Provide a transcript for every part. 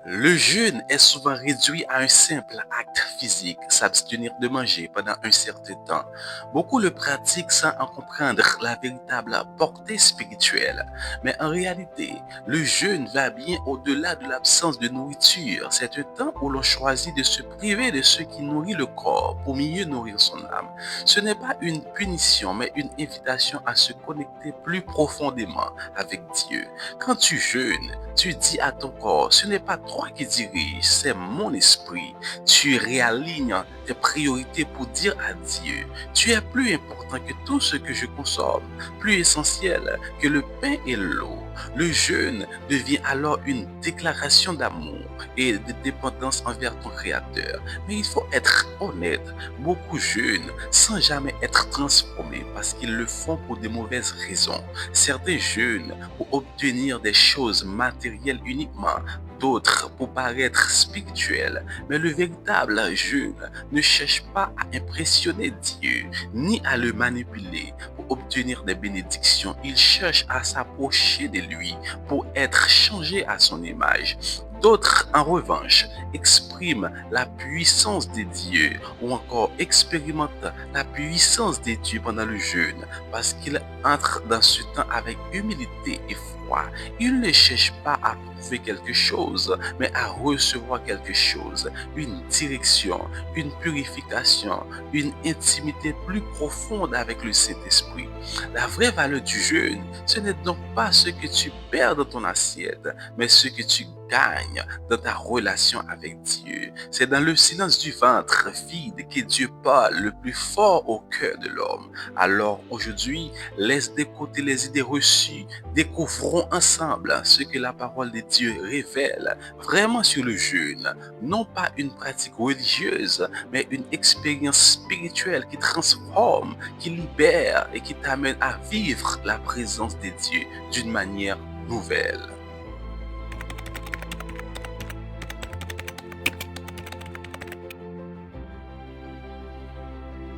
Le jeûne est souvent réduit à un simple acte physique, s'abstenir de manger pendant un certain temps. Beaucoup le pratiquent sans en comprendre la véritable portée spirituelle. Mais en réalité, le jeûne va bien au-delà de l'absence de nourriture. C'est un temps où l'on choisit de se priver de ce qui nourrit le corps pour mieux nourrir son âme. Ce n'est pas une punition, mais une invitation à se connecter plus profondément avec Dieu. Quand tu jeûnes, tu dis à ton corps, ce n'est pas toi qui dirige, c'est mon esprit. Tu réalignes tes priorités pour dire à Dieu, tu es plus important que tout ce que je consomme, plus essentiel que le pain et l'eau. Le jeûne devient alors une déclaration d'amour et de dépendance envers ton Créateur. Mais il faut être honnête, beaucoup jeûnent sans jamais être transformés parce qu'ils le font pour de mauvaises raisons. Certains jeûnent pour obtenir des choses matérielles uniquement, d'autres pour paraître spirituels. Mais le véritable jeûne ne cherche pas à impressionner Dieu, ni à le manipuler pour obtenir des bénédictions. Il cherche à s'approcher de lui pour être changé à son image. D'autres, en revanche, expriment la puissance de Dieu ou encore expérimentent la puissance de Dieu pendant le jeûne parce qu'ils entrent dans ce temps avec humilité et foi. Ils ne cherchent pas à prouver quelque chose, mais à recevoir quelque chose, une direction, une purification, une intimité plus profonde avec le Saint-Esprit. La vraie valeur du jeûne, ce n'est donc pas ce que tu perds dans ton assiette, mais ce que tu gagnes dans ta relation avec Dieu. C'est dans le silence du ventre vide que Dieu parle le plus fort au cœur de l'homme. Alors aujourd'hui, laisse de côté les idées reçues, découvrons ensemble ce que la parole de Dieu révèle vraiment sur le jeûne. Non pas une pratique religieuse, mais une expérience spirituelle qui transforme, qui libère et qui t'amène à vivre la présence de Dieu d'une manière nouvelle.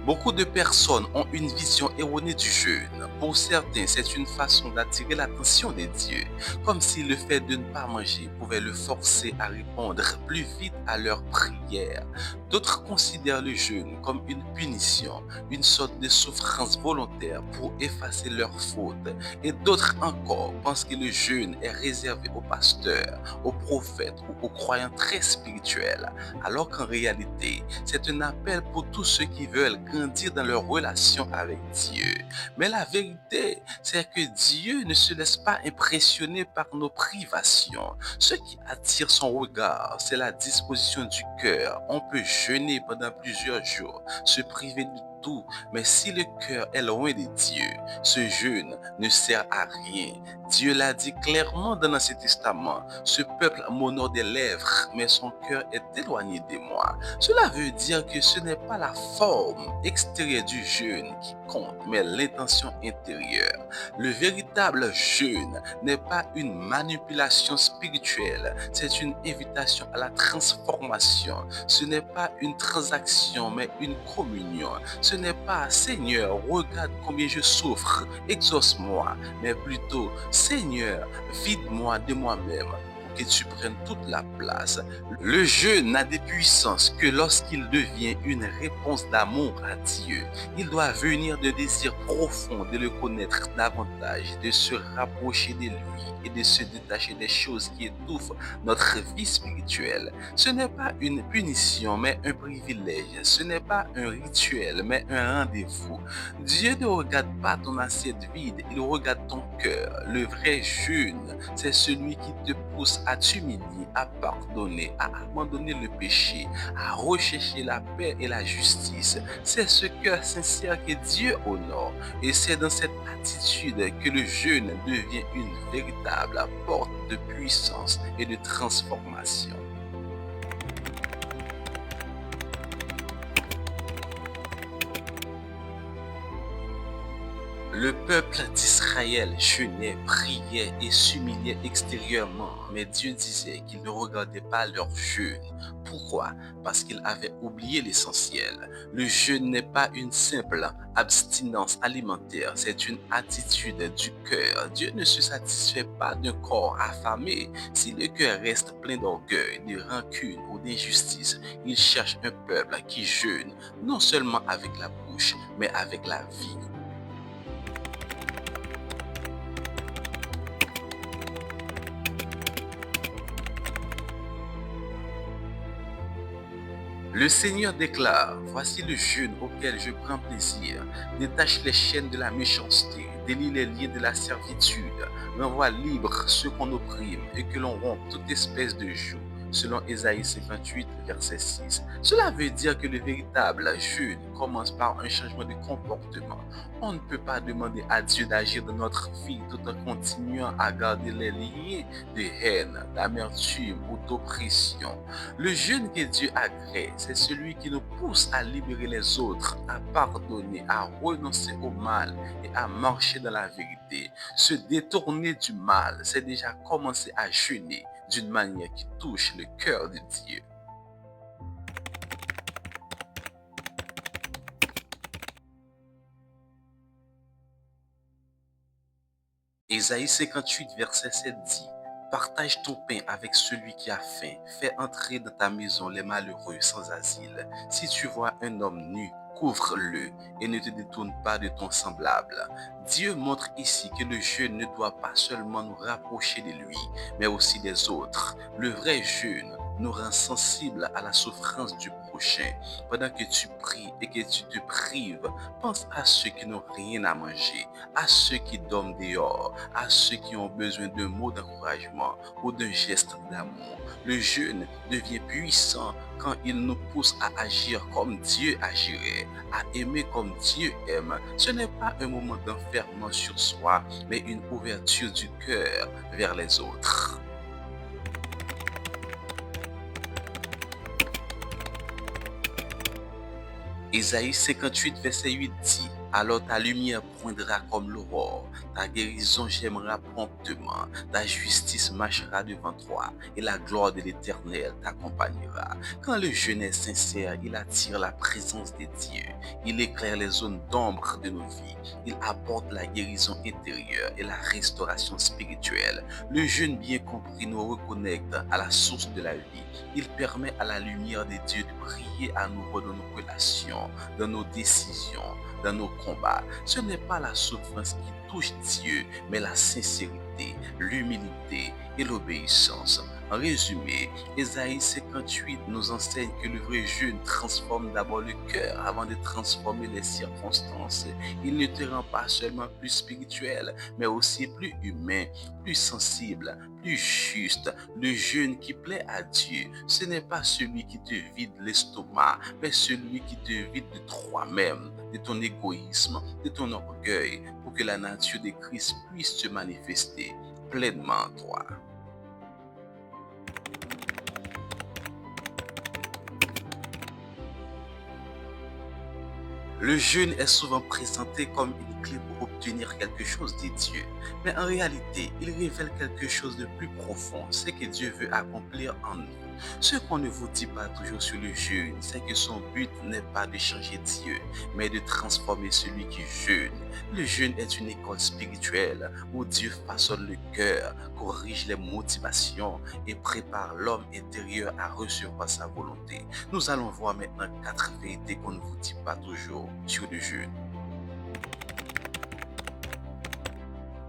Beaucoup de personnes ont une vision erronée du jeûne. Pour certains, c'est une façon d'attirer l'attention des dieux, comme si le fait de ne pas manger pouvait le forcer à répondre plus vite à leurs prières. D'autres considèrent le jeûne comme une punition, une sorte de souffrance volontaire pour effacer leurs fautes. Et d'autres encore pensent que le jeûne est réservé aux pasteurs, aux prophètes ou aux croyants très spirituels, alors qu'en réalité, c'est un appel pour tous ceux qui veulent grandir dans leur relation avec Dieu. Mais la vérité, c'est que Dieu ne se laisse pas impressionner par nos privations. Ce qui attire son regard, c'est la disposition du cœur. On peut jeûner pendant plusieurs jours, se priver de tout, mais si le cœur est loin de Dieu, ce jeûne ne sert à rien. Dieu l'a dit clairement dans l'Ancien Testament, ce peuple m'honore des lèvres, mais son cœur est éloigné de moi. Cela veut dire que ce n'est pas la forme extérieure du jeûne qui compte, mais l'intention intérieure. Le véritable jeûne n'est pas une manipulation spirituelle, c'est une invitation à la transformation. Ce n'est pas une transaction, mais une communion. Ce n'est pas Seigneur, regarde combien je souffre, exauce-moi, mais plutôt Seigneur, vide-moi de moi-même que tu prennes toute la place. Le jeûne n'a de puissance que lorsqu'il devient une réponse d'amour à Dieu. Il doit venir de désir profond de le connaître davantage, de se rapprocher de lui et de se détacher des choses qui étouffent notre vie spirituelle. Ce n'est pas une punition, mais un privilège. Ce n'est pas un rituel, mais un rendez-vous. Dieu ne regarde pas ton assiette vide, il regarde ton cœur. Le vrai jeûne, c'est celui qui te pousse à t'humilier, à pardonner, à abandonner le péché, à rechercher la paix et la justice. C'est ce cœur sincère que Dieu honore. Et c'est dans cette attitude que le jeûne devient une véritable porte de puissance et de transformation. Le peuple d'Israël jeûnait, priait et s'humiliait extérieurement, mais Dieu disait qu'il ne regardait pas leur jeûne. Pourquoi? Parce qu'il avait oublié l'essentiel. Le jeûne n'est pas une simple abstinence alimentaire, c'est une attitude du cœur. Dieu ne se satisfait pas d'un corps affamé. Si le cœur reste plein d'orgueil, de rancune ou d'injustice, il cherche un peuple qui jeûne, non seulement avec la bouche, mais avec la vie. Le Seigneur déclare, voici le jeûne auquel je prends plaisir. Détache les chaînes de la méchanceté, délie les liens de la servitude, renvoie libre ceux qu'on opprime et que l'on rompe toute espèce de joug. Selon Ésaïe 58, verset 6. Cela veut dire que le véritable jeûne commence par un changement de comportement. On ne peut pas demander à Dieu d'agir dans notre vie tout en continuant à garder les liens de haine, d'amertume ou d'oppression. Le jeûne que Dieu agrée, c'est celui qui nous pousse à libérer les autres, à pardonner, à renoncer au mal et à marcher dans la vérité. Se détourner du mal, c'est déjà commencer à jeûner d'une manière qui touche le cœur de Dieu. Ésaïe 58, verset 7 dit, partage ton pain avec celui qui a faim. Fais entrer dans ta maison les malheureux sans asile. Si tu vois un homme nu, couvre-le et ne te détourne pas de ton semblable. Dieu montre ici que le jeûne ne doit pas seulement nous rapprocher de lui, mais aussi des autres. Le vrai jeûne nous rend sensibles à la souffrance du prochain. Pendant que tu pries et que tu te prives, pense à ceux qui n'ont rien à manger, à ceux qui dorment dehors, à ceux qui ont besoin d'un mot d'encouragement ou d'un geste d'amour. Le jeûne devient puissant quand il nous pousse à agir comme Dieu agirait, à aimer comme Dieu aime. Ce n'est pas un moment d'enfermement sur soi, mais une ouverture du cœur vers les autres. Ésaïe 58, verset 8 dit, alors ta lumière poindra comme l'aurore, ta guérison gèmera promptement, ta justice marchera devant toi, et la gloire de l'Éternel t'accompagnera. Quand le jeûne est sincère, il attire la présence de Dieu, il éclaire les zones d'ombre de nos vies, il apporte la guérison intérieure et la restauration spirituelle. Le jeûne bien compris nous reconnecte à la source de la vie. Il permet à la lumière de Dieu de briller à nouveau dans nos relations, dans nos décisions, dans nos combats. Ce n'est pas la souffrance qui touche Dieu, mais la sincérité, l'humilité et l'obéissance. En résumé, Ésaïe 58 nous enseigne que le vrai jeûne transforme d'abord le cœur avant de transformer les circonstances. Il ne te rend pas seulement plus spirituel, mais aussi plus humain, plus sensible, plus juste. Le jeûne qui plaît à Dieu, ce n'est pas celui qui te vide l'estomac, mais celui qui te vide de toi-même, de ton égoïsme, de ton orgueil, pour que la nature de Christ puisse se manifester pleinement en toi. Le jeûne est souvent présenté comme une clé pour obtenir quelque chose de Dieu. Mais en réalité, il révèle quelque chose de plus profond, ce que Dieu veut accomplir en nous. Ce qu'on ne vous dit pas toujours sur le jeûne, c'est que son but n'est pas de changer Dieu, mais de transformer celui qui jeûne. Le jeûne est une école spirituelle où Dieu façonne le cœur, corrige les motivations et prépare l'homme intérieur à recevoir sa volonté. Nous allons voir maintenant 4 vérités qu'on ne vous dit pas toujours sur le jeûne.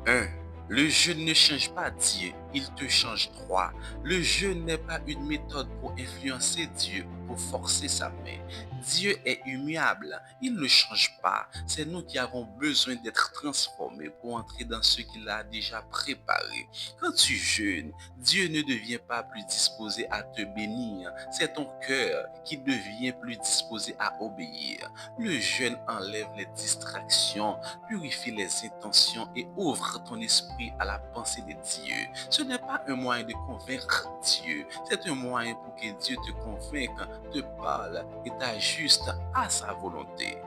1. Le jeûne ne change pas Dieu, il te change toi. Le jeûne n'est pas une méthode pour influencer Dieu ou pour forcer sa main. Dieu est immuable, il ne change pas. C'est nous qui avons besoin d'être transformés pour entrer dans ce qu'il a déjà préparé. Quand tu jeûnes, Dieu ne devient pas plus disposé à te bénir. C'est ton cœur qui devient plus disposé à obéir. Le jeûne enlève les distractions, purifie les intentions et ouvre ton esprit à la pensée de Dieu. Ce n'est pas un moyen de convaincre Dieu, c'est un moyen pour que Dieu te convainque, te parle et t'ajuste à sa volonté.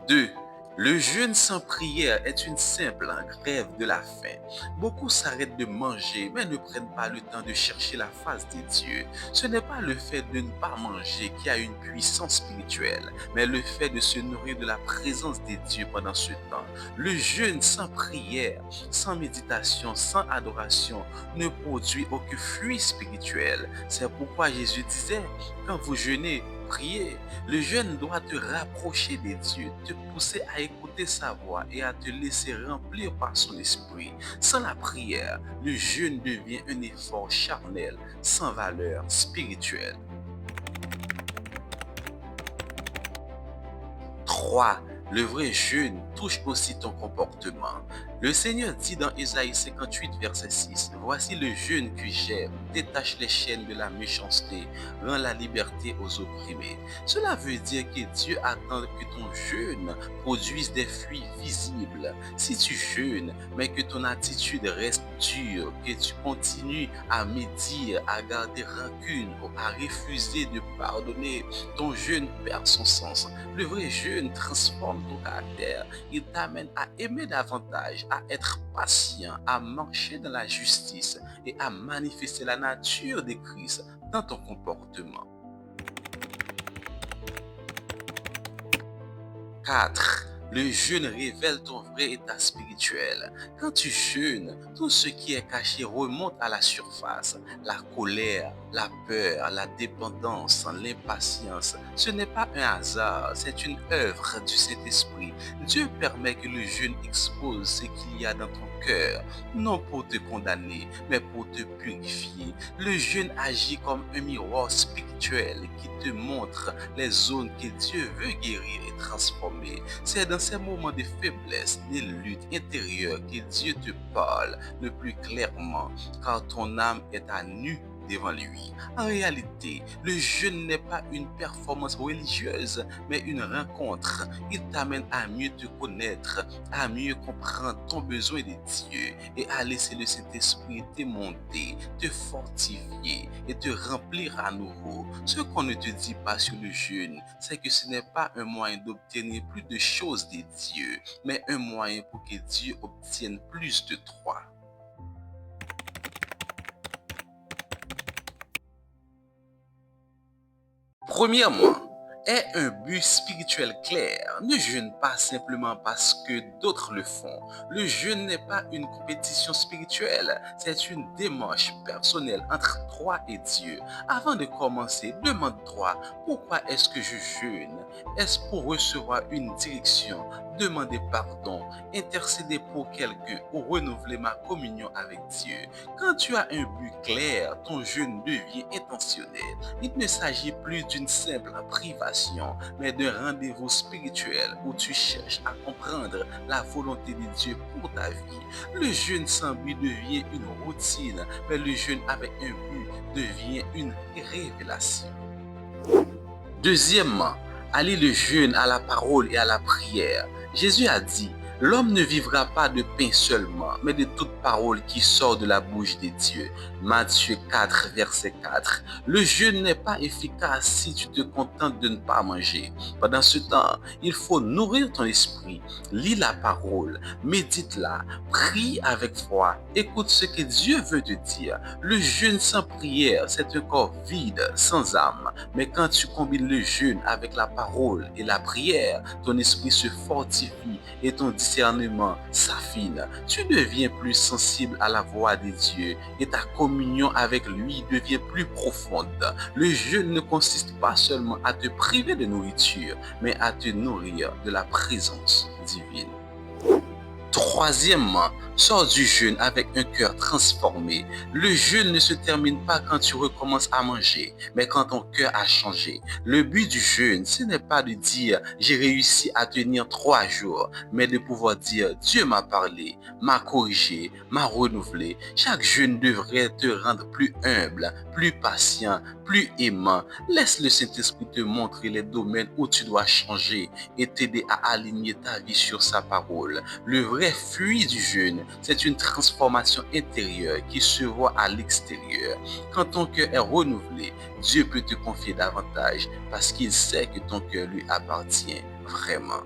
2. Le jeûne sans prière est une simple grève de la faim. Beaucoup s'arrêtent de manger mais ne prennent pas le temps de chercher la face de Dieu. Ce n'est pas le fait de ne pas manger qui a une puissance spirituelle, mais le fait de se nourrir de la présence de Dieu pendant ce temps. Le jeûne sans prière, sans méditation, sans adoration ne produit aucun fruit spirituel. C'est pourquoi Jésus disait, quand vous jeûnez, priez. Le jeûne doit te rapprocher de Dieu, te pousser à écouter sa voix et à te laisser remplir par son esprit. Sans la prière, le jeûne devient un effort charnel, sans valeur spirituelle. 3. Le vrai jeûne touche aussi ton comportement. Le Seigneur dit dans Ésaïe 58, verset 6, « Voici le jeûne que j'aime, détache les chaînes de la méchanceté, rend la liberté aux opprimés. » Cela veut dire que Dieu attend que ton jeûne produise des fruits visibles. Si tu jeûnes, mais que ton attitude reste dure, que tu continues à médire, à garder rancune ou à refuser de pardonner, ton jeûne perd son sens. Le vrai jeûne transforme ton caractère. Il t'amène à aimer davantage, à être patient, à marcher dans la justice et à manifester la nature de Christ dans ton comportement. 4. Le jeûne révèle ton vrai état spirituel. Quand tu jeûnes, tout ce qui est caché remonte à la surface. La colère, la peur, la dépendance, l'impatience. Ce n'est pas un hasard, c'est une œuvre du Saint-Esprit. Dieu permet que le jeûne expose ce qu'il y a dans ton cœur, non pour te condamner, mais pour te purifier. Le jeûne agit comme un miroir spirituel qui te montre les zones que Dieu veut guérir et transformer. C'est dans ces moments de faiblesse, de lutte intérieure que Dieu te parle le plus clairement, car ton âme est à nu devant lui. En réalité, le jeûne n'est pas une performance religieuse, mais une rencontre. Il t'amène à mieux te connaître, à mieux comprendre ton besoin de Dieu et à laisser le Saint-Esprit te monter, te fortifier et te remplir à nouveau. Ce qu'on ne te dit pas sur le jeûne, c'est que ce n'est pas un moyen d'obtenir plus de choses de Dieu, mais un moyen pour que Dieu obtienne plus de toi. Premièrement, aie un but spirituel clair. Ne jeûne pas simplement parce que d'autres le font. Le jeûne n'est pas une compétition spirituelle, c'est une démarche personnelle entre toi et Dieu. Avant de commencer, demande-toi pourquoi est-ce que je jeûne? Est-ce pour recevoir une direction, demander pardon, intercéder pour quelqu'un ou renouveler ma communion avec Dieu? Quand tu as un but clair, ton jeûne devient intentionnel. Il ne s'agit plus d'une simple privation, mais d'un rendez-vous spirituel où tu cherches à comprendre la volonté de Dieu pour ta vie. Le jeûne sans but devient une routine, mais le jeûne avec un but devient une révélation. Deuxièmement, allier le jeûne à la parole et à la prière. Jésus a dit, « L'homme ne vivra pas de pain seulement, mais de toute parole qui sort de la bouche de Dieu. » Matthieu 4, verset 4. Le jeûne n'est pas efficace si tu te contentes de ne pas manger. Pendant ce temps, il faut nourrir ton esprit, lis la parole, médite-la, prie avec foi, écoute ce que Dieu veut te dire. Le jeûne sans prière, c'est un corps vide, sans âme. Mais quand tu combines le jeûne avec la parole et la prière, ton esprit se fortifie et ton discernement s'affine. Tu deviens plus sensible à la voix de Dieu et ta communion avec lui devient plus profonde. Le jeûne ne consiste pas seulement à te priver de nourriture, mais à te nourrir de la présence divine. Troisièmement, sors du jeûne avec un cœur transformé. Le jeûne ne se termine pas quand tu recommences à manger, mais quand ton cœur a changé. Le but du jeûne, ce n'est pas de dire « j'ai réussi à tenir 3 jours », mais de pouvoir dire « Dieu m'a parlé, m'a corrigé, m'a renouvelé ». Chaque jeûne devrait te rendre plus humble, plus patient, plus aimant. Laisse le Saint-Esprit te montrer les domaines où tu dois changer et t'aider à aligner ta vie sur sa parole. Le vrai fruit du jeûne, c'est une transformation intérieure qui se voit à l'extérieur. Quand ton cœur est renouvelé, Dieu peut te confier davantage parce qu'il sait que ton cœur lui appartient vraiment.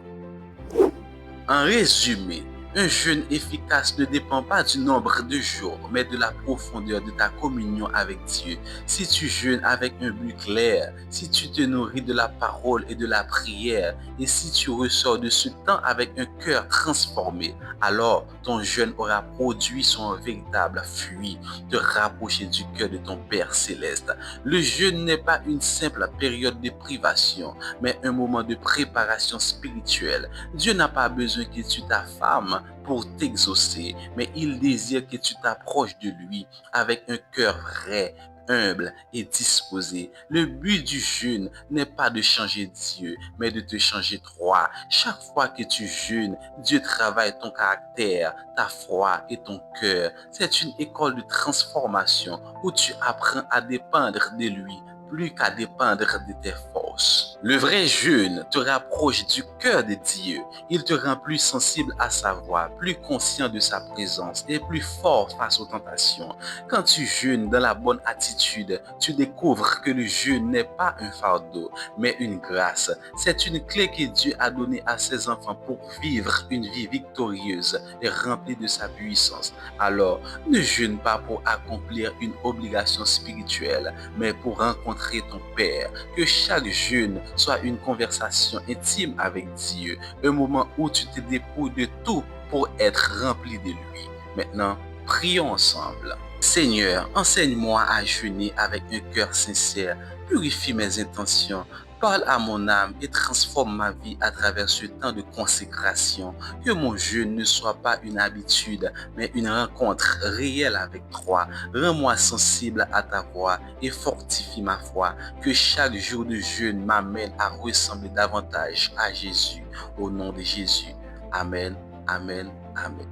En résumé, un jeûne efficace ne dépend pas du nombre de jours, mais de la profondeur de ta communion avec Dieu. Si tu jeûnes avec un but clair, si tu te nourris de la parole et de la prière, et si tu ressors de ce temps avec un cœur transformé, alors ton jeûne aura produit son véritable fruit, te rapprocher du cœur de ton Père céleste. Le jeûne n'est pas une simple période de privation, mais un moment de préparation spirituelle. Dieu n'a pas besoin que tu t'affames pour t'exaucer, mais il désire que tu t'approches de lui avec un cœur vrai, humble et disposé. Le but du jeûne n'est pas de changer Dieu, mais de te changer toi. Chaque fois que tu jeûnes, Dieu travaille ton caractère, ta foi et ton cœur. C'est une école de transformation où tu apprends à dépendre de lui plus qu'à dépendre de tes forces. Le vrai jeûne te rapproche du cœur de Dieu. Il te rend plus sensible à sa voix, plus conscient de sa présence et plus fort face aux tentations. Quand tu jeûnes dans la bonne attitude, tu découvres que le jeûne n'est pas un fardeau, mais une grâce. C'est une clé que Dieu a donnée à ses enfants pour vivre une vie victorieuse et remplie de sa puissance. Alors, ne jeûne pas pour accomplir une obligation spirituelle, mais pour rencontrer ton Père. Que chaque jeûne soit une conversation intime avec Dieu, un moment où tu te dépouilles de tout pour être rempli de lui. Maintenant, prions ensemble. Seigneur, enseigne-moi à jeûner avec un cœur sincère, purifie mes intentions, parle à mon âme et transforme ma vie à travers ce temps de consécration. Que mon jeûne ne soit pas une habitude, mais une rencontre réelle avec toi. Rends-moi sensible à ta voix et fortifie ma foi. Que chaque jour de jeûne m'amène à ressembler davantage à Jésus. Au nom de Jésus. Amen, amen, amen.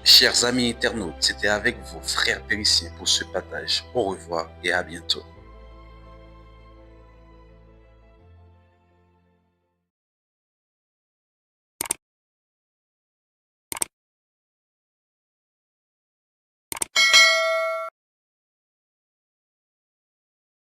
Chers amis internautes, c'était avec vous, frère Péricien, pour ce partage. Au revoir et à bientôt.